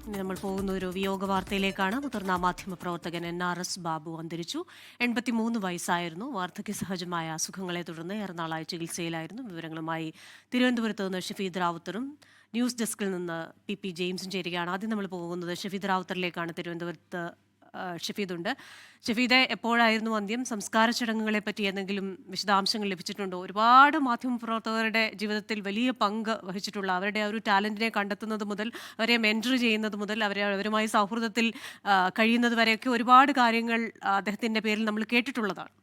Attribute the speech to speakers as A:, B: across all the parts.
A: ഇനി നമ്മൾ പോകുന്ന ഒരു വിയോഗ വാർത്തയിലേക്കാണ്. മുതിർന്ന മാധ്യമപ്രവർത്തകൻ NRS ബാബു അന്തരിച്ചു. 83 വയസ്സായിരുന്നു. വാർദ്ധക്യ സഹജമായ അസുഖങ്ങളെ തുടർന്ന് ഏറെനാളായി ചികിത്സയിലായിരുന്നു. വിവരങ്ങളുമായി തിരുവനന്തപുരത്ത് നിന്ന് ഷഫീദ് റാവുത്തറും ന്യൂസ് ഡെസ്കിൽ നിന്ന് PP ജെയിംസും ചേരുകയാണ്. ആദ്യം നമ്മൾ പോകുന്നത് ഷഫീദ് റാവുത്തറിലേക്കാണ്. തിരുവനന്തപുരത്ത് ഷഫീദുണ്ട്. ഷഫീദെ, എപ്പോഴായിരുന്നു അന്ത്യം? സംസ്കാര ചടങ്ങുകളെ പറ്റി എന്തെങ്കിലും വിശദാംശങ്ങൾ ലഭിച്ചിട്ടുണ്ടോ? ഒരുപാട് മാധ്യമപ്രവർത്തകരുടെ ജീവിതത്തിൽ വലിയ പങ്ക് വഹിച്ചിട്ടുള്ള, അവരുടെ ഒരു ടാലന്റിനെ കണ്ടെത്തുന്നത് മുതൽ അവരെ മെൻറ്റർ ചെയ്യുന്നത് മുതൽ അവരുമായി സൗഹൃദത്തിൽ കഴിയുന്നത് വരെയൊക്കെ ഒരുപാട് കാര്യങ്ങൾ അദ്ദേഹത്തിൻ്റെ പേരിൽ നമ്മൾ കേട്ടിട്ടുള്ളതാണ്.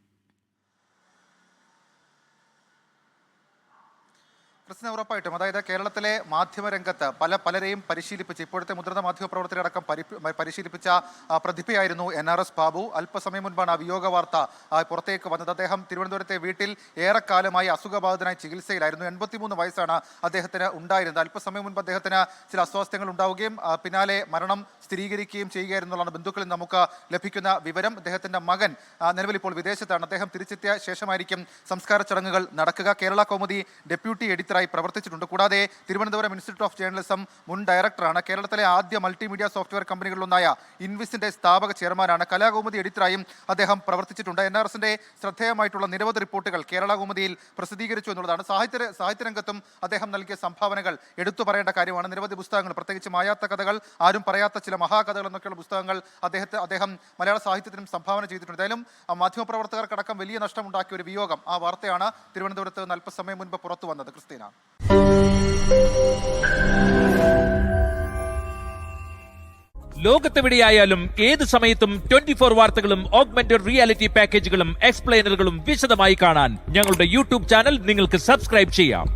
B: പ്രശ്നം ഉറപ്പായിട്ടും, അതായത് കേരളത്തിലെ മാധ്യമരംഗത്ത് പലരെയും പരിശീലിപ്പിച്ച് ഇപ്പോഴത്തെ മുതിർന്ന മാധ്യമപ്രവർത്തകരടക്കം പരിശീലിപ്പിച്ച പ്രതിഭയായിരുന്നു NRS ബാബു. അല്പസമയം മുൻപാണ് ആ വിയോഗ വാർത്ത പുറത്തേക്ക് വന്നത്. അദ്ദേഹം തിരുവനന്തപുരത്തെ വീട്ടിൽ ഏറെക്കാലമായി അസുഖബാധിതനായി ചികിത്സയിലായിരുന്നു. 83 വയസ്സാണ് അദ്ദേഹത്തിന് ഉണ്ടായിരുന്നത്. അല്പസമയം മുൻപ് അദ്ദേഹത്തിന് ചില അസ്വാസ്ഥ്യങ്ങൾ ഉണ്ടാവുകയും പിന്നാലെ മരണം സ്ഥിരീകരിക്കുകയും ചെയ്യുകയായിരുന്നുള്ളതാണ് ബന്ധുക്കളിൽ നമുക്ക് ലഭിക്കുന്ന വിവരം. അദ്ദേഹത്തിന്റെ മകൻ നിലവിൽ ഇപ്പോൾ വിദേശത്താണ്. അദ്ദേഹം തിരിച്ചെത്തിയ ശേഷമായിരിക്കും സംസ്കാര ചടങ്ങുകൾ നടക്കുക. കേരള കൗമുദി ഡെപ്യൂട്ടി എഡിറ്ററായി പ്രവർത്തിച്ചിട്ടുണ്ട്. കൂടാതെ തിരുവനന്തപുരം ഇൻസ്റ്റിറ്റ്യൂട്ട് ഓഫ് ജേർണലിസം മുൻ ഡയറക്ടറാണ്. കേരളത്തിലെ ആദ്യ മൾട്ടിമീഡിയ സോഫ്റ്റ്വെയർ കമ്പനികളിലൊന്നായ ഇൻവിസിന്റെ സ്ഥാപക ചെയർമാനാണ്. കലാകൗമുദി എഡിറ്ററായും അദ്ദേഹം പ്രവർത്തിച്ചിട്ടുണ്ട്. NRSന്റെ ശ്രദ്ധേയമായിട്ടുള്ള നിരവധി റിപ്പോർട്ടുകൾ കേരള കൗമുദിയിൽ പ്രസിദ്ധീകരിച്ചു എന്നുള്ളതാണ്. സാഹിത്യരംഗത്തും അദ്ദേഹം നൽകിയ സംഭാവനകൾ എടുത്തു പറയേണ്ട കാര്യമാണ്. നിരവധി പുസ്തകങ്ങൾ, പ്രത്യേകിച്ച് മായാത്ത കഥകൾ, ആരും പറയാത്ത ചില മഹാകഥകൾ എന്നൊക്കെയുള്ള പുസ്തകങ്ങൾ അദ്ദേഹം മലയാള സാഹിത്യത്തിനും സംഭാവന ചെയ്തിട്ടുണ്ട്. എന്തായാലും മാധ്യമപ്രവർത്തകർക്കടക്കം വലിയ നഷ്ടമുണ്ടാക്കിയ ഒരു വിയോഗം, ആ വാർത്തയാണ് തിരുവനന്തപുരത്ത് നിന്ന് അല്പസമയം മുൻപ് പുറത്തു വന്നത്. ക്രിസ്റ്റീന,
C: ലോകത്തെവിടെയായാലും ഏത് സമയത്തും 24 വാർത്തകളും ഓഗ്മെന്റഡ് റിയാലിറ്റി പാക്കേജുകളും എക്സ്പ്ലെയിനറുകളും വിശദമായി കാണാൻ ഞങ്ങളുടെ YouTube ചാനൽ നിങ്ങൾക്ക് സബ്സ്ക്രൈബ് ചെയ്യാം.